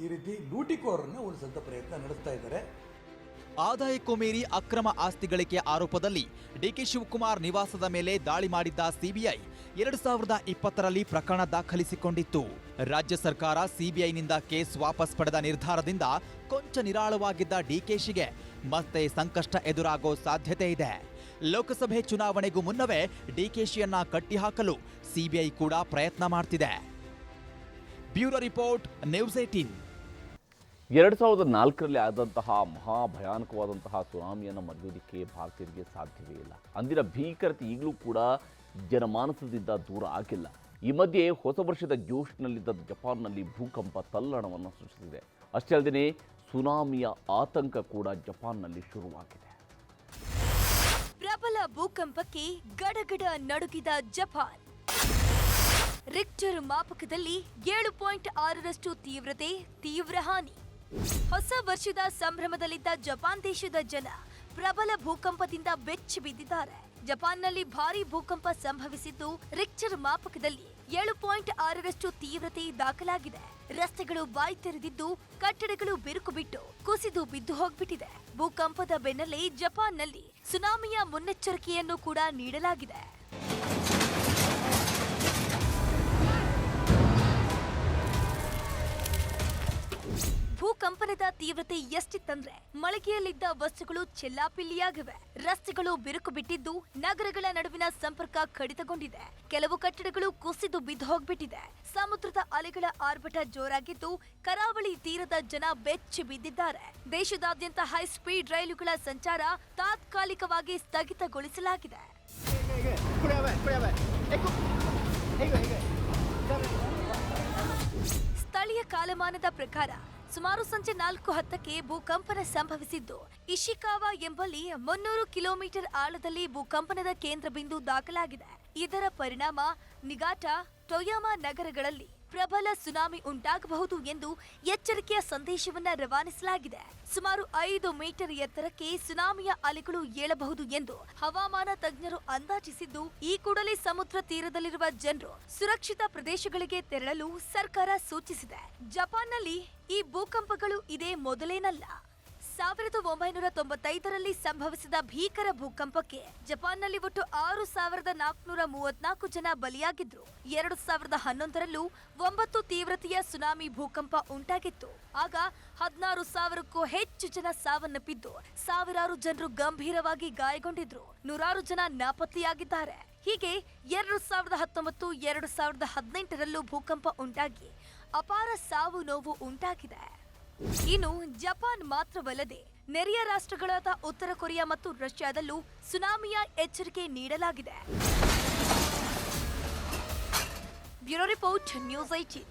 ಈ ರೀತಿ ಲೂಟಿಕೋರನ್ನ ಉಳಿಸುವಂಥ ಪ್ರಯತ್ನ ನಡೆಸ್ತಾ ಇದ್ದಾರೆ. ಆದಾಯಕ್ಕೂ ಮೀರಿ ಅಕ್ರಮ ಆಸ್ತಿ ಗಳಿಕೆ ಆರೋಪದಲ್ಲಿ ಡಿಕೆ ಶಿವಕುಮಾರ್ ನಿವಾಸದ ಮೇಲೆ ದಾಳಿ ಮಾಡಿದ್ದ ಸಿಬಿಐ 2020ರಲ್ಲಿ ಪ್ರಕರಣ ದಾಖಲಿಸಿಕೊಂಡಿತ್ತು. ರಾಜ್ಯ ಸರ್ಕಾರ ಸಿಬಿಐನಿಂದ ಕೇಸ್ ವಾಪಸ್ ಪಡೆದ ನಿರ್ಧಾರದಿಂದ ಕೊಂಚ ನಿರಾಳವಾಗಿದ್ದ ಡಿಕೆಶಿಗೆ ಮತ್ತೆ ಸಂಕಷ್ಟ ಎದುರಾಗೋ ಸಾಧ್ಯತೆ ಇದೆ. ಲೋಕಸಭೆ ಚುನಾವಣೆಗೂ ಮುನ್ನವೇ ಡಿಕೆಶಿಯನ್ನ ಕಟ್ಟಿಹಾಕಲು ಸಿಬಿಐ ಕೂಡ ಪ್ರಯತ್ನ ಮಾಡ್ತಿದೆ. Bureau report, news 18. 2004ರಲ್ಲಿ ಆದಂತಹ ಮಹಾಭಯಾನಕವಾದಂತಹ ಸುನಾಮಿಯನ್ನು ಮರೆಯೋದಕ್ಕೆ ಭಾರತೀಯರಿಗೆ ಸಾಧ್ಯವೇ ಇಲ್ಲ. ಅಂದಿನ ಭೀಕರತೆ ಈಗಲೂ ಕೂಡ ಜನಮಾನಸದಿಂದ ದೂರ ಆಗಿಲ್ಲ. ಈ ಮಧ್ಯೆ ಹೊಸ ವರ್ಷದ ಜೋಶ್ನಲ್ಲಿದ್ದ ಜಪಾನ್ನಲ್ಲಿ ಭೂಕಂಪ ತಲ್ಲಣವನ್ನು ಸೃಷ್ಟಿಸಿದೆ. ಅಷ್ಟೇ ಅಲ್ಲದೆ ಸುನಾಮಿಯ ಆತಂಕ ಕೂಡ ಜಪಾನ್ನಲ್ಲಿ ಶುರುವಾಗಿದೆ. ಪ್ರಬಲ ಭೂಕಂಪಕ್ಕೆ ಗಡಗಡ ನಡುಗಿದ ಜಪಾನ್. ರಿಕ್ಟರ್ ಮಾಪಕದಲ್ಲಿ 7.6ರಷ್ಟು ತೀವ್ರತೆ, ತೀವ್ರ ಹಾನಿ. ಹೊಸ ವರ್ಷದ ಸಂಭ್ರಮದಲ್ಲಿದ್ದ ಜಪಾನ್ ದೇಶದ ಜನ ಪ್ರಬಲ ಭೂಕಂಪದಿಂದ ಬೆಚ್ಚಿ ಬಿದ್ದಿದ್ದಾರೆ. ಜಪಾನ್ನಲ್ಲಿ ಭಾರೀ ಭೂಕಂಪ ಸಂಭವಿಸಿದ್ದು ರಿಕ್ಟರ್ ಮಾಪಕದಲ್ಲಿ 7.6ರಷ್ಟು ತೀವ್ರತೆ ದಾಖಲಾಗಿದೆ. ರಸ್ತೆಗಳು ಬಾಯಿ ತೆರೆದಿದ್ದು ಕಟ್ಟಡಗಳು ಬಿರುಕು ಬಿಟ್ಟು ಕುಸಿದು ಬಿದ್ದು ಹೋಗ್ಬಿಟ್ಟಿದೆ. ಭೂಕಂಪದ ಬೆನ್ನಲ್ಲೇ ಜಪಾನ್ನಲ್ಲಿ ಸುನಾಮಿಯ ಮುನ್ನೆಚ್ಚರಿಕೆಯನ್ನು ಕೂಡ ನೀಡಲಾಗಿದೆ. ಭೂಕಂಪನದ ತೀವ್ರತೆ ಎಷ್ಟಿತ್ತಂದ್ರೆ ಮಳಿಗೆಯಲ್ಲಿದ್ದ ವಸ್ತುಗಳು ಚೆಲ್ಲಾಪಿಲ್ಲಿಯಾಗಿವೆ. ರಸ್ತೆಗಳು ಬಿರುಕು ಬಿಟ್ಟಿದ್ದು ನಗರಗಳ ನಡುವಿನ ಸಂಪರ್ಕ ಕಡಿತಗೊಂಡಿದೆ. ಕೆಲವು ಕಟ್ಟಡಗಳು ಕುಸಿದು ಬಿದ್ದು ಹೋಗ್ಬಿಟ್ಟಿದೆ. ಸಮುದ್ರದ ಅಲೆಗಳ ಆರ್ಭಟ ಜೋರಾಗಿದ್ದು ಕರಾವಳಿ ತೀರದ ಜನ ಬೆಚ್ಚಿ ಬಿದ್ದಿದ್ದಾರೆ. ದೇಶದಾದ್ಯಂತ ಹೈ ಸ್ಪೀಡ್ ರೈಲುಗಳ ಸಂಚಾರ ತಾತ್ಕಾಲಿಕವಾಗಿ ಸ್ಥಗಿತಗೊಳಿಸಲಾಗಿದೆ. ಸ್ಥಳೀಯ ಕಾಲಮಾನದ ಪ್ರಕಾರ ಸುಮಾರು ಸಂಜೆ 4:10ಕ್ಕೆ ಭೂಕಂಪನ ಸಂಭವಿಸಿದ್ದು ಇಶಿಕಾವಾ ಎಂಬಲ್ಲಿ 300 ಕಿಲೋಮೀಟರ್ ಆಳದಲ್ಲಿ ಭೂಕಂಪನದ ಕೇಂದ್ರ ಬಿಂದು ದಾಖಲಾಗಿದೆ. ಇದರ ಪರಿಣಾಮ ನಿಗಾಟಾ, ಟೊಯಾಮಾ ನಗರಗಳಲ್ಲಿ ಪ್ರಬಲ ಸುನಾಮಿ ಉಂಟಾಗಬಹುದು ಎಂದು ಎಚ್ಚರಿಕೆಯ ಸಂದೇಶವನ್ನ ರವಾನಿಸಲಾಗಿದೆ. ಸುಮಾರು 5 ಮೀಟರ್ ಎತ್ತರಕ್ಕೆ ಸುನಾಮಿಯ ಅಲೆಗಳು ಏಳಬಹುದು ಎಂದು ಹವಾಮಾನ ತಜ್ಞರು ಅಂದಾಜಿಸಿದ್ದು, ಈ ಕೂಡಲೇ ಸಮುದ್ರ ತೀರದಲ್ಲಿರುವ ಜನರು ಸುರಕ್ಷಿತ ಪ್ರದೇಶಗಳಿಗೆ ತೆರಳಲು ಸರ್ಕಾರ ಸೂಚಿಸಿದೆ. ಜಪಾನ್ನಲ್ಲಿ ಈ ಭೂಕಂಪಗಳು ಇದೇ ಮೊದಲೇನಲ್ಲ. 1995ರಲ್ಲಿ ಸಂಭವಿಸಿದ ಭೀಕರ ಭೂಕಂಪಕ್ಕೆ ಜಪಾನ್ನಲ್ಲಿ ಒಟ್ಟು 6,434 ಜನ ಬಲಿಯಾಗಿದ್ರು. 2011ರಲ್ಲೂ 9 ತೀವ್ರತೆಯ ಸುನಾಮಿ ಭೂಕಂಪ ಉಂಟಾಗಿತ್ತು. ಆಗ 16,000ಕ್ಕೂ ಹೆಚ್ಚು ಜನ ಸಾವನ್ನಪ್ಪಿದ್ದು ಸಾವಿರಾರು ಜನರು ಗಂಭೀರವಾಗಿ ಗಾಯಗೊಂಡಿದ್ರು. 100 ಜನ ನಾಪತ್ತೆಯಾಗಿದ್ದಾರೆ. ಹೀಗೆ 2019, 2018ರಲ್ಲೂ ಭೂಕಂಪ ಉಂಟಾಗಿ ಅಪಾರ ಸಾವು ನೋವು ಉಂಟಾಗಿದೆ. ಇನ್ನು ಜಪಾನ್ ಮಾತ್ರವಲ್ಲದೆ ನೆರೆಯ ರಾಷ್ಟ್ರಗಳಾದ ಉತ್ತರ ಕೊರಿಯಾ ಮತ್ತು ರಷ್ಯಾದಲ್ಲೂ ಸುನಾಮಿಯ ಎಚ್ಚರಿಕೆ ನೀಡಲಾಗಿದೆ. Bureau report, news 18.